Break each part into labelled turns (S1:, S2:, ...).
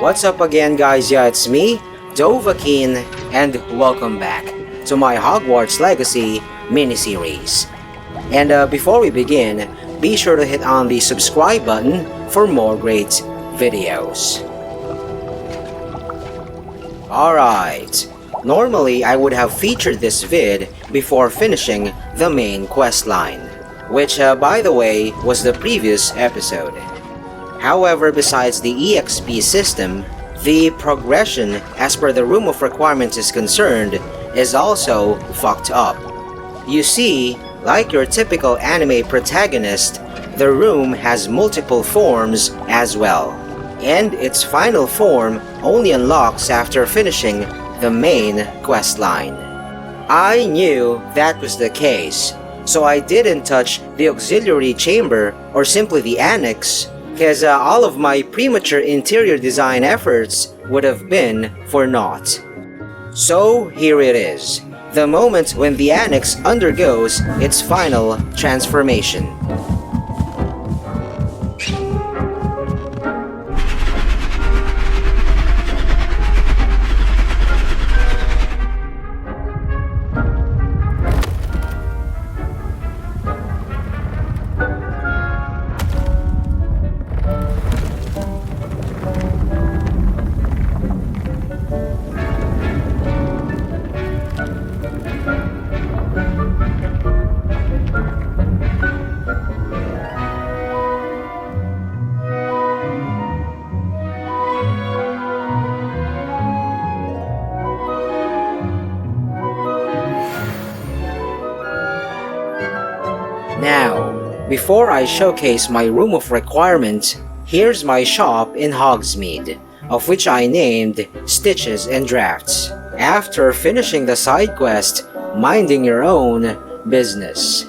S1: What's up again, guys? Yeah, it's me, Dovahkiin, and welcome back to my Hogwarts Legacy mini-series. And before we begin, be sure to hit on the subscribe button for more great videos. Alright, normally I would have featured this vid before finishing the main quest line, which by the way was the previous episode. However, besides the EXP system, the progression as per the room of requirements is concerned is also fucked up. You see, like your typical anime protagonist, the room has multiple forms as well, and its final form only unlocks after finishing the main quest line. I knew that was the case, so I didn't touch the auxiliary chamber or simply the annex, because all of my premature interior design efforts would have been for naught. So here it is, the moment when the annex undergoes its final transformation. Now, before I showcase my room of requirement, here's my shop in Hogsmeade, of which I named Stitches and Drafts, after finishing the side quest, Minding Your Own Business.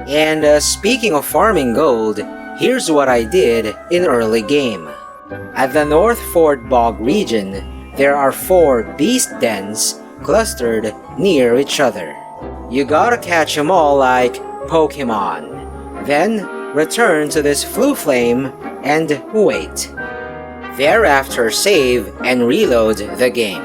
S1: And speaking of farming gold, here's what I did in early game. At the North Fort Bog region, there are 4 beast dens clustered near each other. You gotta catch them all like Pokemon. Then return to this Floo Flame and wait. Thereafter save and reload the game.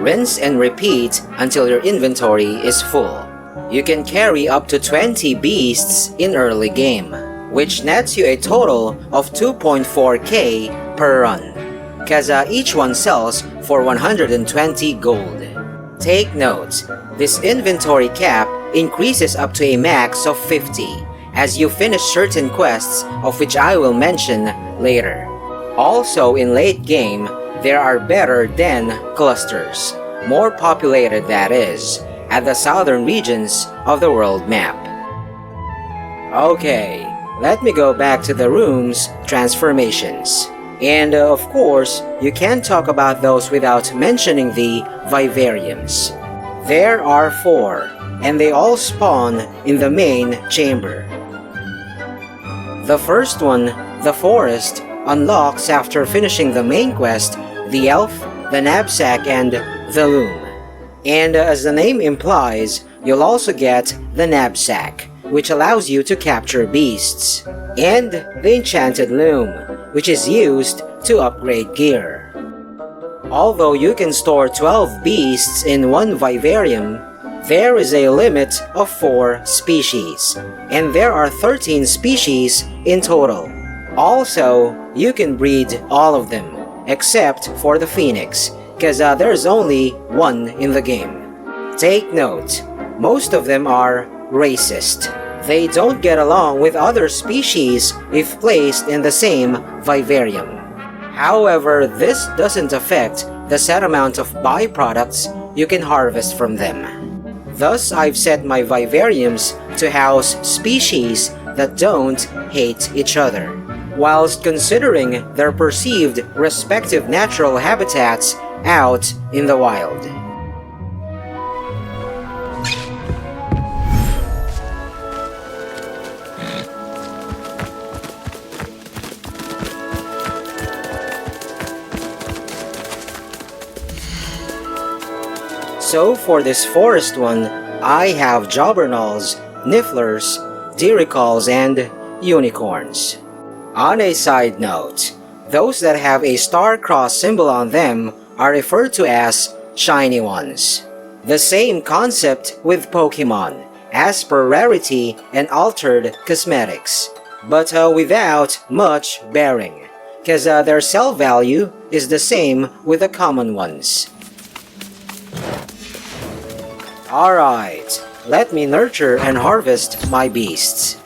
S1: Rinse and repeat until your inventory is full. You can carry up to 20 beasts in early game, which nets you a total of 2.4k per run, cause each one sells for 120 gold. Take note, this inventory cap increases up to a max of 50 as you finish certain quests, of which I will mention later. Also in late game, there are better den clusters, more populated that is, at the southern regions of the world map. Okay, let me go back to the room's transformations. And of course, you can't talk about those without mentioning the Vivariums. There are 4, and they all spawn in the main chamber. The first one, the Forest, unlocks after finishing the main quest, the Elf, the Knapsack, and the Loom. And as the name implies, you'll also get the Knapsack, which allows you to capture beasts, and the Enchanted Loom, which is used to upgrade gear. Although you can store 12 beasts in one Vivarium, there is a limit of 4 species, and there are 13 species in total. Also, you can breed all of them, except for the Phoenix, cause there's only one in the game. Take note, most of them are racist. They don't get along with other species if placed in the same Vivarium. However, this doesn't affect the set amount of byproducts you can harvest from them. Thus, I've set my Vivariums to house species that don't hate each other, whilst considering their perceived respective natural habitats out in the wild. So for this forest one, I have Jobbernals, Nifflers, Diricals, and Unicorns. On a side note, Those that have a star-cross symbol on them are referred to as shiny ones. The same concept with Pokemon, as per rarity and altered cosmetics, but without much bearing, because their sell value is the same with the common ones. Alright, let me nurture and harvest my beasts.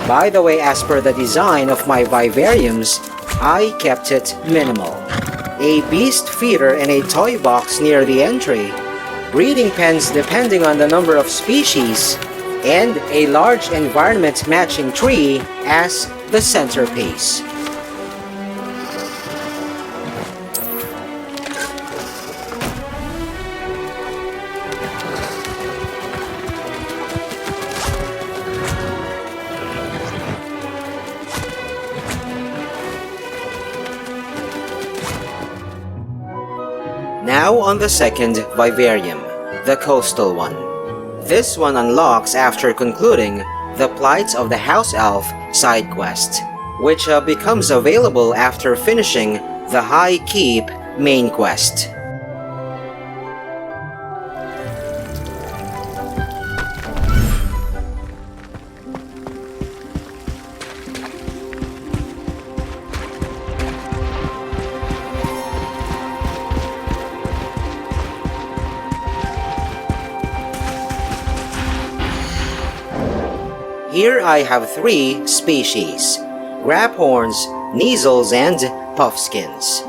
S1: By the way, as per the design of my vivariums, I kept it minimal. A beast feeder and a toy box near the entry, breeding pens depending on the number of species, and a large environment matching tree as the centerpiece. Now on the second vivarium, the coastal one. This one unlocks after concluding the Plight of the House Elf side quest, which becomes available after finishing the High Keep main quest. Here I have 3 species: Graphorns, Neasels, and Puffskins.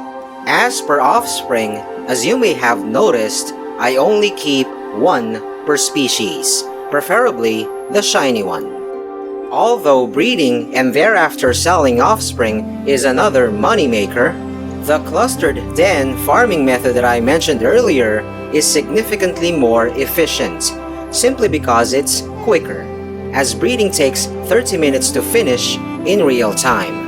S1: As per offspring, as you may have noticed, I only keep 1 per species, preferably the shiny one. Although breeding and thereafter selling offspring is another moneymaker, the clustered den farming method that I mentioned earlier is significantly more efficient, simply because it's quicker, as breeding takes 30 minutes to finish in real time.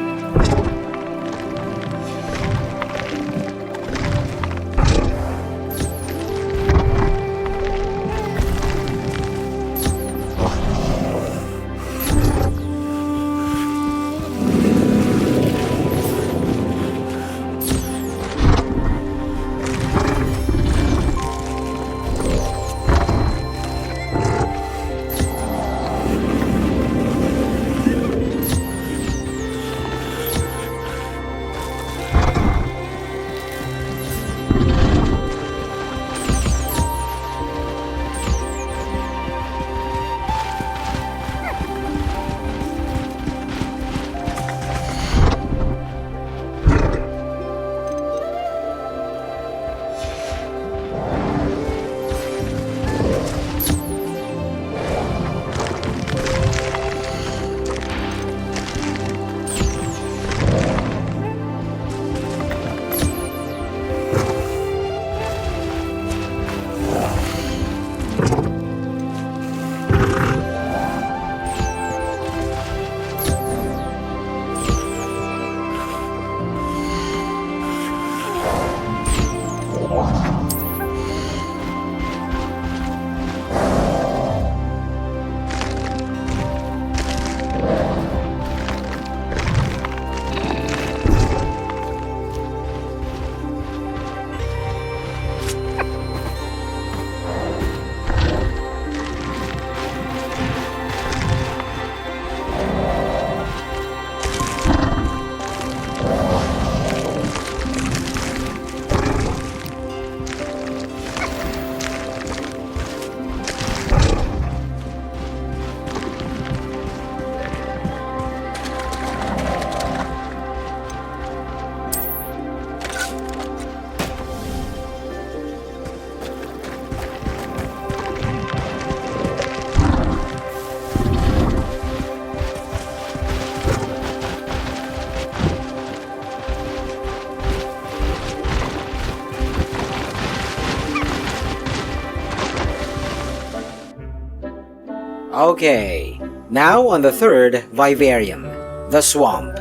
S1: Okay, now on the third Vivarium, the Swamp.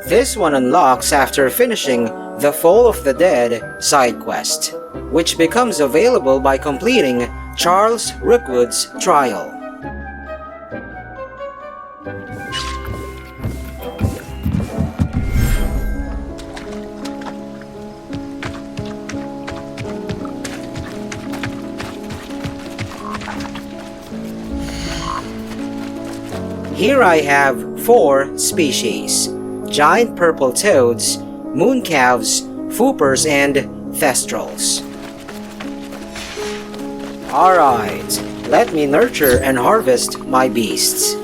S1: This one unlocks after finishing the Fall of the Dead side quest, which becomes available by completing Charles Rookwood's trial. Here I have 4 species: giant purple toads, mooncalves, foopers, and thestrals. Alright, let me nurture and harvest my beasts.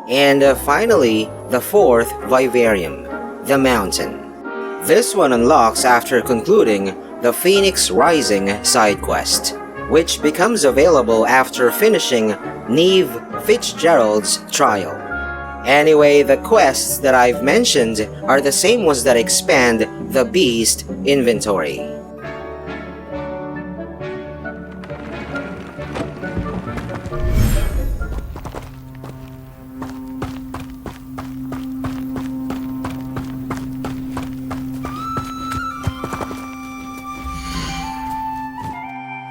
S1: And finally, the fourth Vivarium, the Mountain. This one unlocks after concluding the Phoenix Rising side quest, which becomes available after finishing Neve Fitzgerald's trial. Anyway, the quests that I've mentioned are the same ones that expand the Beast inventory.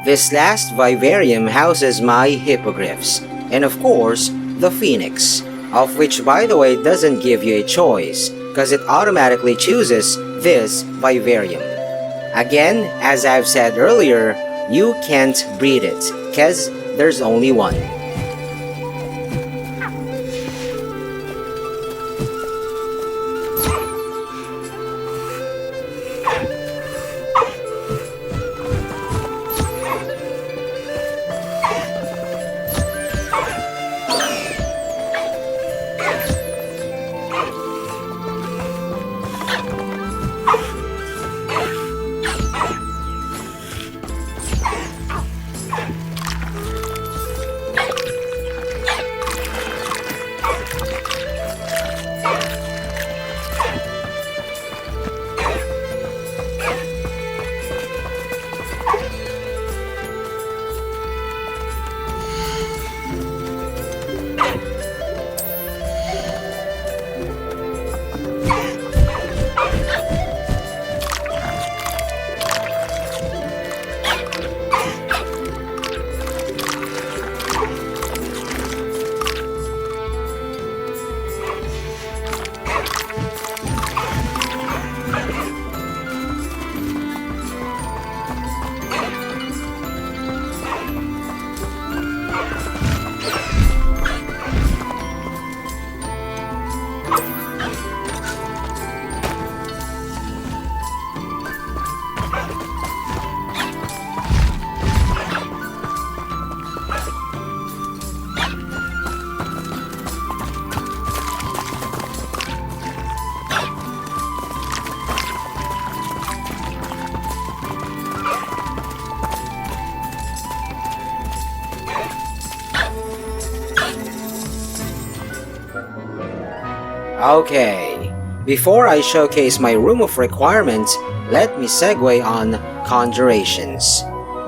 S1: This last Vivarium houses my hippogriffs, and of course, the Phoenix, of which by the way doesn't give you a choice, because it automatically chooses this Vivarium. Again, as I've said earlier, you can't breed it, because there's only one. Okay, before I showcase my room of requirement, let me segue on conjurations.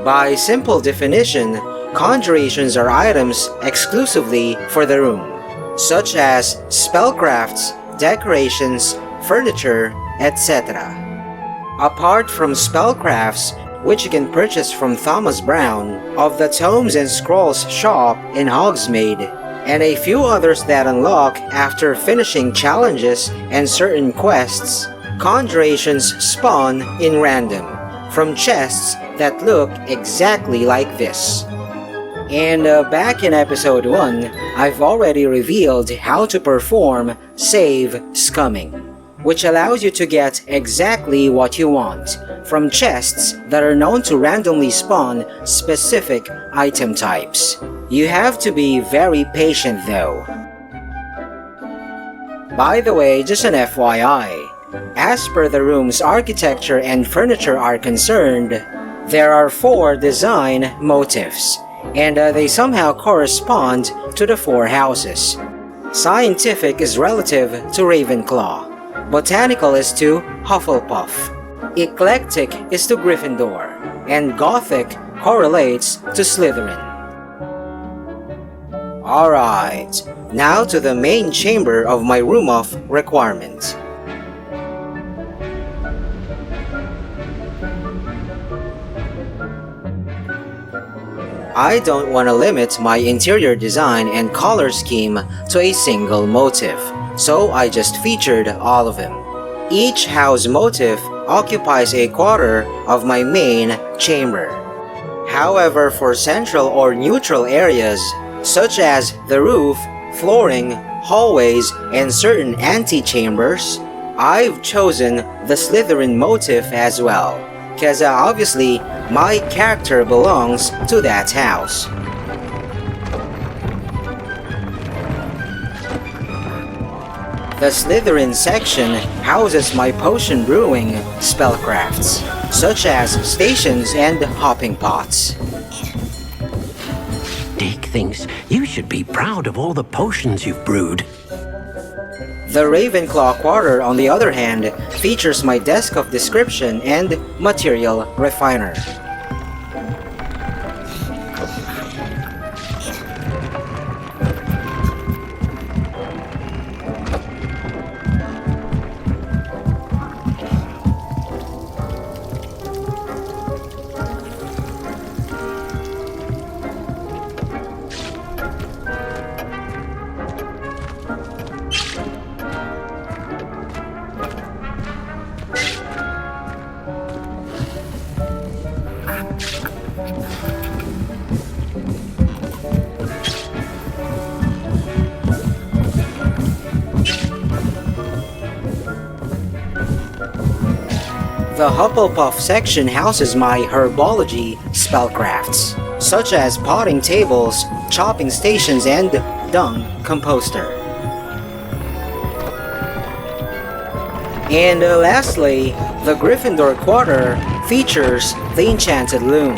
S1: By simple definition, conjurations are items exclusively for the room, such as spellcrafts, decorations, furniture, etc. Apart from spellcrafts, which you can purchase from Thomas Brown of the Tomes and Scrolls shop in Hogsmeade, and a few others that unlock after finishing challenges and certain quests, conjurations spawn in random, from chests that look exactly like this. And back in episode 1, I've already revealed how to perform Save Scumming, which allows you to get exactly what you want from chests that are known to randomly spawn specific item types. You have to be very patient though. By the way, just an FYI, as per the room's architecture and furniture are concerned, there are 4 design motifs, and they somehow correspond to the 4 houses. Scientific is relative to Ravenclaw, botanical is to Hufflepuff, eclectic is to Gryffindor, and gothic correlates to Slytherin. Alright, now to the main chamber of my room of requirement. I don't want to limit my interior design and color scheme to a single motif, so I just featured all of them. Each house motif occupies a quarter of my main chamber. However, for central or neutral areas, such as the roof, flooring, hallways, and certain antechambers, I've chosen the Slytherin motif as well, cause obviously my character belongs to that house. The Slytherin section houses my potion brewing spellcrafts, such as stations and hopping pots.
S2: Dick thinks you should be proud of all the potions you've brewed.
S1: The Ravenclaw quarter, on the other hand, features my desk of description and material refiner. The Hufflepuff section houses my herbology spellcrafts, such as potting tables, chopping stations, and dung composter. And lastly, the Gryffindor quarter features the Enchanted Loom.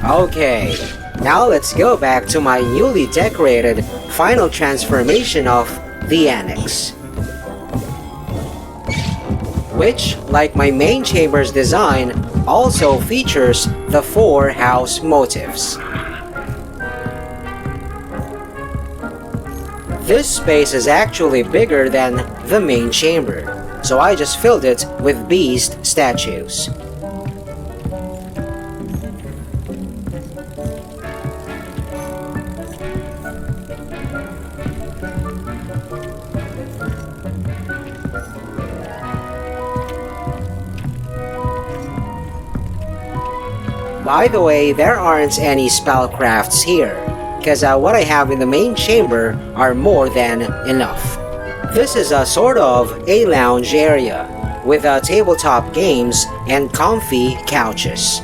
S1: Okay, now let's go back to my newly decorated final transformation of the Annex, which, like my main chamber's design, also features the 4 house motifs. This space is actually bigger than the main chamber, so I just filled it with beast statues. By the way, there aren't any spellcrafts here, because what I have in the main chamber are more than enough. This is a sort of a lounge area, with tabletop games and comfy couches.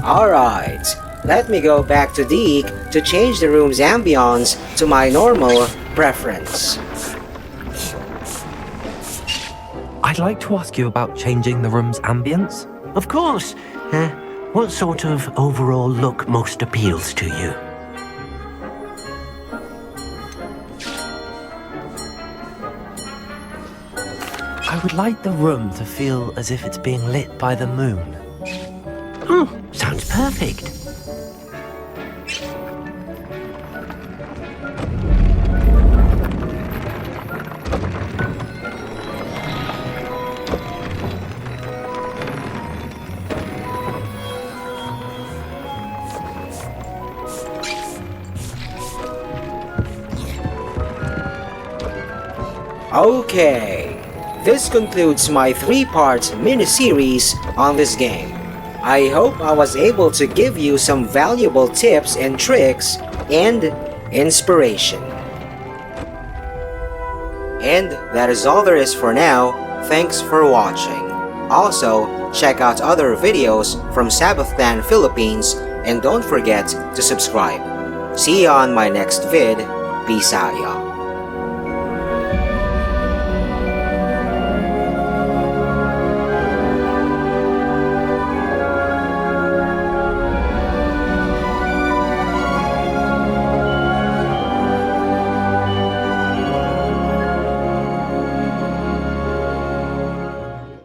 S1: Alright, let me go back to Deke to change the room's ambience to my normal preference.
S3: I'd like to ask you about changing the room's ambience.
S2: Of course. What sort of overall look most appeals to you?
S3: I would like the room to feel as if it's being lit by the moon.
S2: Oh, sounds perfect.
S1: Okay, this concludes my 3-part mini-series on this game. I hope I was able to give you some valuable tips and tricks and inspiration. And that is all there is for now. Thanks for watching. Also, check out other videos from Sabbath Clan Philippines and don't forget to subscribe. See you on my next vid. Peace out, y'all.